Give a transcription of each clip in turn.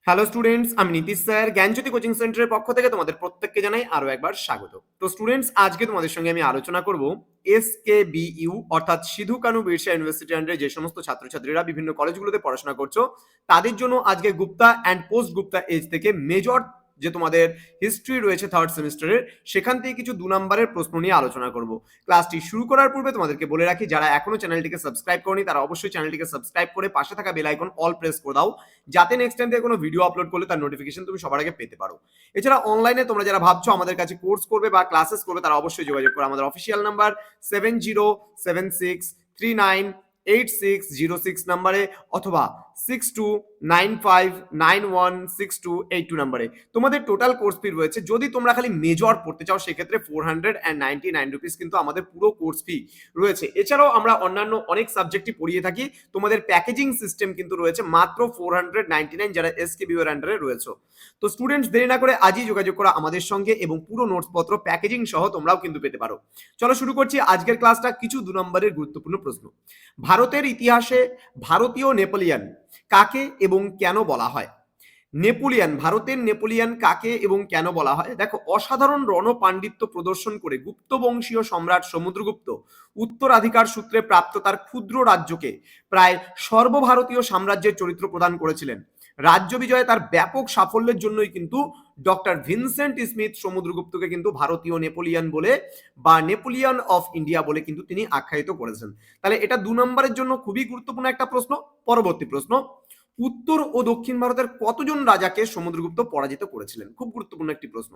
Hello students, আমি Nitish sir জ্ঞানজ্যোতি coaching সেন্টারের পক্ষ থেকে তোমাদের প্রত্যেককে জানাই আরো একবার স্বাগত। তো স্টুডেন্টস, আজকে তোমাদের সঙ্গে আমি আলোচনা করব এসকেবিইউ অর্থাৎ সিধু কানু বিরসা ইউনিভার্সিটি আন্ডারে যে সমস্ত ছাত্রছাত্রীরা বিভিন্ন কলেজগুলোতে পড়াশোনা করছো তাদের জন্য আজকে Gupta and post Gupta age থেকে মেজর যে তোমাদের হিস্ট্রি রয়েছে থার্ড সেমিস্টারের, সেখান থেকে কিছু 2 নম্বরের প্রশ্ন নিয়ে আলোচনা করব। ক্লাসটি শুরু করার পূর্বে তোমাদেরকে বলে রাখি, যারা এখনো চ্যানেলটিকে সাবস্ক্রাইব করনি তারা অবশ্যই চ্যানেলটিকে সাবস্ক্রাইব করে পাশে থাকা বেল আইকন অল প্রেস করে দাও, যাতে নেক্সট টাইম থেকে কোনো ভিডিও আপলোড করলে তার নোটিফিকেশন তুমি সবার আগে পেতে পারো। এছাড়া অনলাইনে তোমরা যারা ভাবছো আমাদের কাছে কোর্স করবে বা ক্লাসেস করবে তারা অবশ্যই যোগাযোগ করো। আমাদের অফিসিয়াল নাম্বার 7076398606 নাম্বারে অথবা 6295916282 নাম্বারে। তোমাদের টোটাল কোর্স ফি রয়েছে, যদি তোমরা খালি মেজর পড়তে চাও সেক্ষেত্রে 499 রুপিস কিন্তু আমাদের পুরো কোর্স ফি রয়েছে। এছাড়াও আমরা অন্যান্য অনেক সাবজেক্টই পড়িয়ে থাকি। তোমাদের প্যাকেজিং সিস্টেম কিন্তু রয়েছে মাত্র 499 যারা এসকেবিইউ এর আন্ডারে রয়েছে। তো স্টুডেন্টস, দেরি না করে আজই যোগাযোগ করো আমাদের সঙ্গে এবং পুরো নোটস পত্র প্যাকেজিং সহ তোমরাও কিন্তু পেতে পারো। চলো শুরু করছি আজকের ক্লাসটা। কিছু 2 নম্বরের গুরুত্বপূর্ণ প্রশ্ন। ভারতের ইতিহাসে ভারতীয় নেপোলিয়ান কাকে এবং কেন বলা হয়? নেপোলিয়ান, ভারতের নেপোলিয়ান কাকে এবং কেন বলা হয়? দেখো, অসাধারণ রণপাণ্ডিত্য প্রদর্শন করে গুপ্ত বংশীয় সম্রাট সমুদ্রগুপ্ত উত্তরাধিকার সূত্রে প্রাপ্ত তার ক্ষুদ্র রাজ্যকে প্রায় সর্বভারতীয় সাম্রাজ্যের চরিত্র প্রদান করেছিলেন। রাজ্য বিজয়ে তার ব্যাপক সাফল্যের জন্যই কিন্তু ডক্টর ভিনসেন্ট স্মিথ সমুদ্রগুপ্তকে কিন্তু ভারতীয় নেপোলিয়ান বলে বা নেপোলিয়ান অফ ইন্ডিয়া বলে কিন্তু তিনি আখ্যায়িত করেছেন। তাহলে এটা 2 নম্বরের জন্য খুবই গুরুত্বপূর্ণ একটা প্রশ্ন। পরবর্তী প্রশ্ন, উত্তর ও দক্ষিণ ভারতের কতজন রাজাকে সমুদ্রগুপ্ত পরাজিত করেছিলেন? খুব গুরুত্বপূর্ণ একটি প্রশ্ন।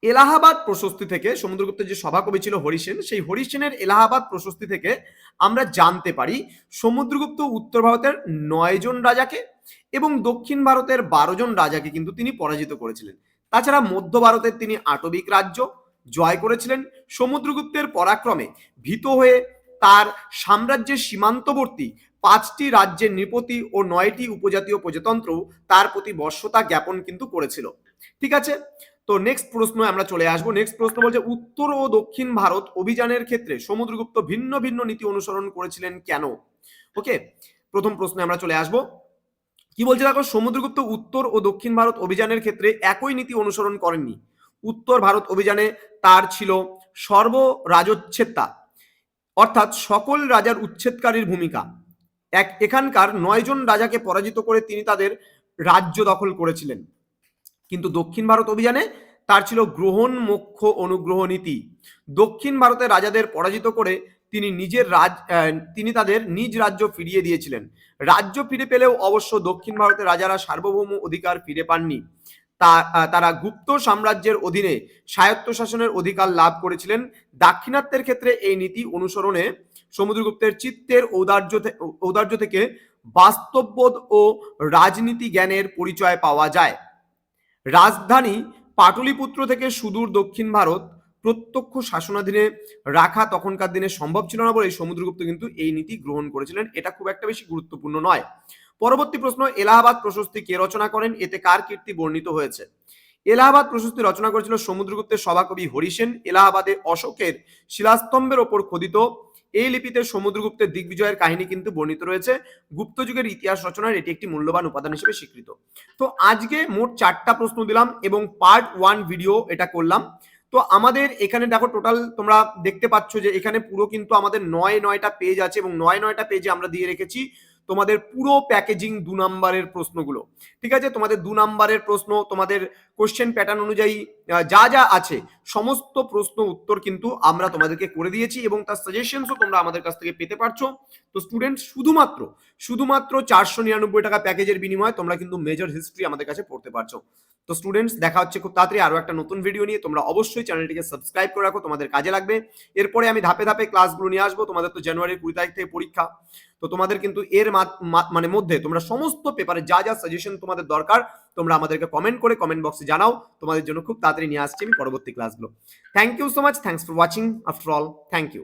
এলাহাবাদ প্রশস্তি থেকে, সমুদ্রগুপ্তের যে সভাকবি ছিল হরিসেন, সেই হরিসেনের এলাহাবাদ প্রশস্তি থেকে আমরা জানতে পারি সমুদ্রগুপ্ত উত্তর ভারতের 9 জন রাজাকে এবং দক্ষিণ ভারতের 12 জন রাজাকে কিন্তু তিনি পরাজিত করেছিলেন। তাছাড়া মধ্য ভারতের তিনি আটবিক রাজ্য জয় করেছিলেন। সমুদ্রগুপ্তের পরাক্রমে ভীত হয়ে তার সাম্রাজ্যের সীমান্তবর্তী 5টি রাজ্যের নৃপতি ও 9টি উপজাতীয় প্রজাতন্ত্র তার প্রতি বশ্যতা জ্ঞাপন কিন্তু করেছিল। ঠিক আছে, তো নেক্সট প্রশ্ন আমরা চলে আসবো। নেক্সট প্রশ্ন বলছে, উত্তর ও দক্ষিণ ভারত অভিযানের ক্ষেত্রে সমুদ্রগুপ্ত ভিন্ন ভিন্ন নীতি অনুসরণ করেছিলেন কেন? ওকে, প্রথম প্রশ্নে আমরা চলে আসবো। কি বলছে দেখো, সমুদ্রগুপ্ত উত্তর ও দক্ষিণ ভারত অভিযানের ক্ষেত্রে একই নীতি অনুসরণ করেননি। উত্তর ভারত অভিযানে তার ছিল সর্বরাজোচ্ছেদতা, অর্থাৎ সকল রাজার উচ্ছেদকারীর ভূমিকা। এখানকার 9 জন রাজাকে পরাজিত করে তিনি তাদের রাজ্য দখল করেছিলেন। কিন্তু দক্ষিণ ভারত অভিযানে তার ছিল গ্রহণ মোক্ষ অনুগ্রহ নীতি। দক্ষিণ ভারতের রাজাদের পরাজিত করে তিনি তাদের নিজ রাজ্য ফিরিয়ে দিয়েছিলেন। রাজ্য ফিরে পেলেও অবশ্য দক্ষিণ ভারতের রাজারা সার্বভৌম অধিকার ফিরে পাননি। তারা গুপ্ত সাম্রাজ্যের অধীনে স্বায়ত্তশাসনের অধিকার লাভ করেছিলেন। দাক্ষিণাত্যের ক্ষেত্রে এই নীতি অনুসরণে সমুদ্রগুপ্তের চিত্তের ঔদার্য থেকে বাস্তববোধ ও রাজনীতি জ্ঞানের পরিচয় পাওয়া যায়। রাজধানী পাটলিপুত্র থেকে সুদূর দক্ষিণ ভারত প্রত্যক্ষ শাসনাধীনে রাখা তখনকার দিনে সম্ভব ছিল না বলে সমুদ্রগুপ্ত কিন্তু এই নীতি গ্রহণ করেছিলেন। এটা খুব একটা বেশি গুরুত্বপূর্ণ নয়। পরবর্তী প্রশ্ন, এলাহাবাদ প্রশস্তি কে রচনা করেন? এতে কার কীর্তি বর্ণিত হয়েছে? এলাহাবাদ প্রশস্তি রচনা করেছিল সমুদ্রগুপ্তের সভাকবি হরিসেন। এলাহাবাদে অশোকের শিলাস্তম্ভের ওপর খোদিত এই লিপিতে সমুদ্রগুপ্তের দিগ্বিজয়ের কাহিনী কিন্তু বর্ণিত রয়েছে। গুপ্ত যুগের ইতিহাস রচনার এটি একটি মূল্যবান উপাদান হিসেবে স্বীকৃত। তো আজকে মোট 4টা প্রশ্ন দিলাম এবং পার্ট 1 ভিডিও এটা করলাম। তো আমাদের এখানে দেখো, টোটাল তোমরা দেখতে পাচ্ছ যে এখানে পুরো কিন্তু আমাদের 9টা পেজ আছে এবং 9টা পেজে আমরা দিয়ে রেখেছি তোমাদের পুরো প্যাকেজিং 2 নম্বরের প্রশ্নগুলো। ঠিক আছে, তোমাদের 2 নম্বরের প্রশ্ন, তোমাদের কোশ্চেন প্যাটার্ন অনুযায়ী যা যা আছে সমস্ত প্রশ্ন উত্তর কিন্তু আমরা তোমাদেরকে করে দিয়েছি এবং তার সাজেশনসও তোমরা আমাদের কাছ থেকে পেতে পারছো। তো স্টুডেন্ট, শুধুমাত্র 499 টাকা প্যাকেজের বিনিময়ে তোমরা কিন্তু মেজর হিস্ট্রি আমাদের কাছে পড়তে পারছো। তো স্টুডেন্টস, দেখা হচ্ছে খুব তাড়াতাড়ি আরো একটা নতুন ভিডিও নিয়ে। তোমরা অবশ্যই চ্যানেলটিকে সাবস্ক্রাইব করে রাখো, তোমাদের কাজে লাগবে। এরপরে আমি ধাপে ধাপে ক্লাসগুলো নিয়ে আসবো। তোমাদের তো জানুয়ারির 20 তারিখ থেকে পরীক্ষা, তো তোমাদের কিন্তু এর মানে মধ্যে তোমরা সমস্ত পেপারে যা যা সাজেশন তোমাদের দরকার তোমরা আমাদেরকে কমেন্ট করে কমেন্ট বক্সে জানাও। তোমাদের জন্য খুব তাড়াতাড়ি নিয়ে আসছি আমি পরবর্তী ক্লাসগুলো। Thank you so much, thanks for watching. After all, thank you.